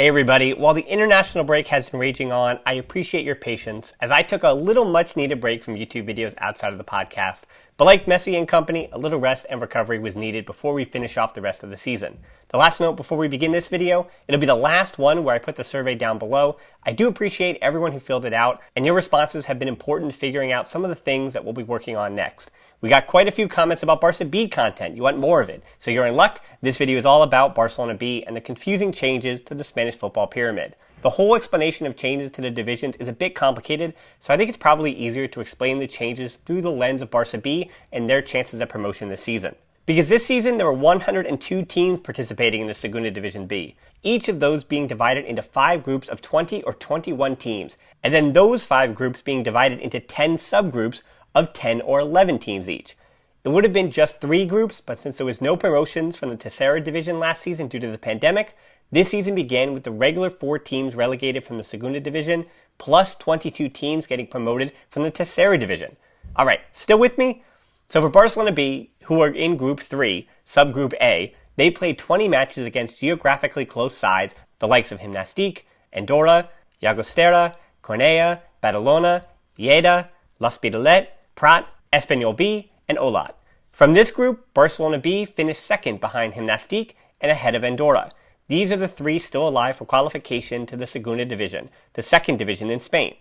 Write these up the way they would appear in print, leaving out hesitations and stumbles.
Hey everybody, while the international break has been raging on, I appreciate your patience as I took a little much needed break from YouTube videos outside of the podcast. But like Messi and company, a little rest and recovery was needed before we finish off the rest of the season. The last note before we begin this video, it'll be the last one where I put the survey down below. I do appreciate everyone who filled it out, and your responses have been important to figuring out some of the things that we'll be working on next. We got quite a few comments about Barca B content. You want more of it. So you're in luck. This video is all about Barcelona B and the confusing changes to the Spanish football pyramid. The whole explanation of changes to the divisions is a bit complicated, so I think it's probably easier to explain the changes through the lens of Barca B and their chances of promotion this season. Because this season there were 102 teams participating in the Segunda Division B, each of those being divided into 5 groups of 20 or 21 teams, and then those 5 groups being divided into 10 subgroups of 10 or 11 teams each. It would have been just 3 groups, but since there was no promotions from the Tercera Division last season due to the pandemic, this season began with the regular 4 teams relegated from the Segunda Division, plus 22 teams getting promoted from the Tercera Division. Alright, still with me? So for Barcelona B, who are in Group 3, Subgroup A, they played 20 matches against geographically close sides, the likes of Gimnàstic, Andorra, Llagostera, Cornellà, Badalona, Lleida, L'Hospitalet, Prat, Espanyol B, and Olat. From this group, Barcelona B finished second behind Gimnàstic and ahead of Andorra. These are the 3 still alive for qualification to the Segunda Division, the second division in Spain.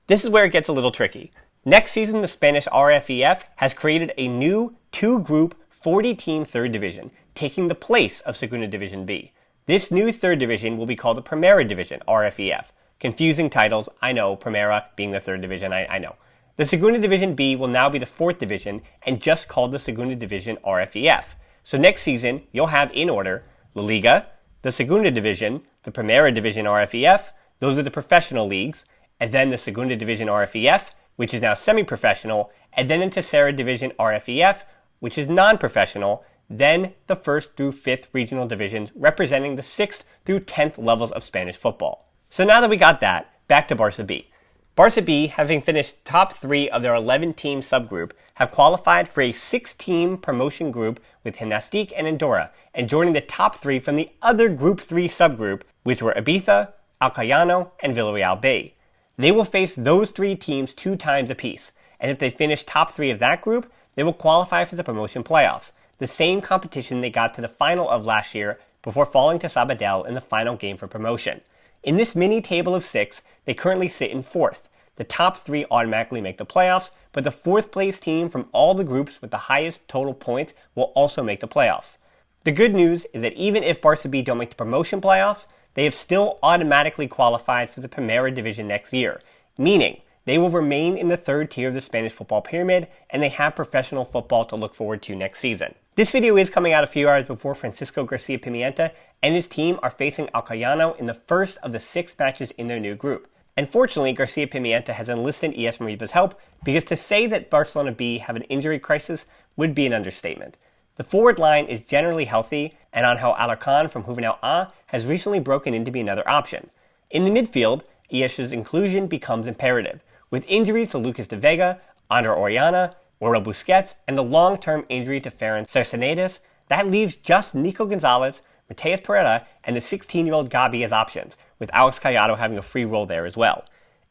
This is where it gets a little tricky. Next season, the Spanish RFEF has created a new 2-group, 40-team third division, taking the place of Segunda Division B. This new third division will be called the Primera Division, RFEF. Confusing titles, I know, Primera being the third division, I know. The Segunda Division B will now be the 4th division and just called the Segunda Division RFEF. So next season, you'll have in order La Liga, the Segunda Division, the Primera Division RFEF, those are the professional leagues, and then the Segunda Division RFEF, which is now semi-professional, and then the Tercera Division RFEF, which is non-professional, then the 1st through 5th regional divisions representing the 6th through 10th levels of Spanish football. So now that we got that, back to Barca B. Barca B, having finished top 3 of their 11-team subgroup, have qualified for a 6-team promotion group with Gimnàstic and Andorra, and joining the top 3 from the other Group 3 subgroup, which were Ibiza, Alcoyano, and Villarreal B. They will face those 3 teams 2 times apiece, and if they finish top 3 of that group, they will qualify for the promotion playoffs, the same competition they got to the final of last year before falling to Sabadell in the final game for promotion. In this mini table of 6, they currently sit in 4th. The top 3 automatically make the playoffs, but the 4th place team from all the groups with the highest total points will also make the playoffs. The good news is that even if Barca B don't make the promotion playoffs, they have still automatically qualified for the Primera Division next year, meaning they will remain in the 3rd tier of the Spanish football pyramid, and they have professional football to look forward to next season. This video is coming out a few hours before Francisco Garcia Pimienta and his team are facing Alcoyano in the first of the 6 matches in their new group. And fortunately, Garcia Pimienta has enlisted ES Mariba's help, because to say that Barcelona B have an injury crisis would be an understatement. The forward line is generally healthy, and Angel Alarcón from Juvenil A has recently broken in to be another option. In the midfield, ES's inclusion becomes imperative, with injuries to Lucas de Vega, Ander Orellana, Oriol Busquets, and the long-term injury to Ferran Cercenadas. That leaves just Nico Gonzalez, Mateus Pereira, and the 16-year-old Gabi as options, with Alex Callado having a free role there as well.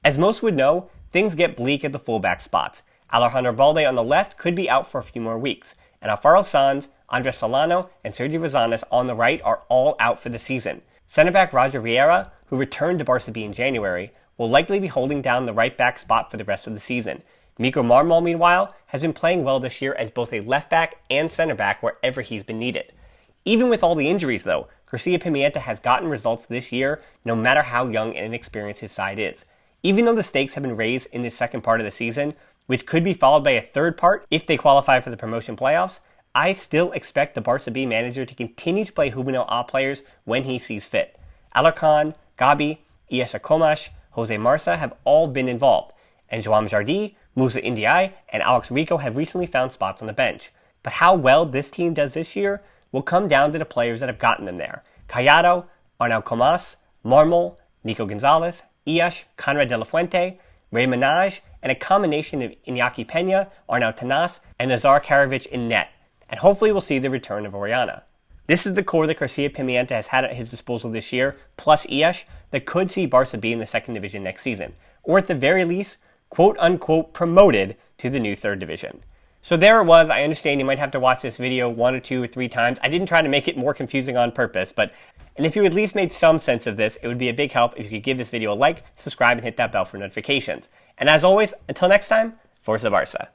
As most would know, things get bleak at the fullback spots. Alejandro Balde on the left could be out for a few more weeks, and Alfaro Sanz, Andres Solano, and Sergio Rosales on the right are all out for the season. Centre-back Roger Vieira, who returned to Barca B in January, will likely be holding down the right-back spot for the rest of the season. Miko Marmol, meanwhile, has been playing well this year as both a left-back and centre-back wherever he's been needed. Even with all the injuries, though, Garcia Pimienta has gotten results this year, no matter how young and inexperienced his side is. Even though the stakes have been raised in this second part of the season, which could be followed by a third part if they qualify for the promotion playoffs, I still expect the Barca B manager to continue to play Juvenil A players when he sees fit. Alarcón, Gabi, Iesa Comas, Jose Marsa have all been involved, and Joan Jardí, Musa Indiaye, and Alex Rico have recently found spots on the bench. But how well this team does this year will come down to the players that have gotten them there. Callado, Arnau Comas, Marmol, Nico Gonzalez, Iash, Conrad de la Fuente, Ray Minaj, and a combination of Iñaki Peña, Arnau Tanas, and Nazar Karavic in net. And hopefully we'll see the return of Orellana. This is the core that Garcia Pimienta has had at his disposal this year, plus Iash, that could see Barca B in the second division next season, or at the very least, quote-unquote promoted to the new third division. So there it was. I understand you might have to watch this video 1 or 2 or 3 times. I didn't try to make it more confusing on purpose, and if you at least made some sense of this, it would be a big help if you could give this video a like, subscribe, and hit that bell for notifications. And as always, until next time, Forza Barca.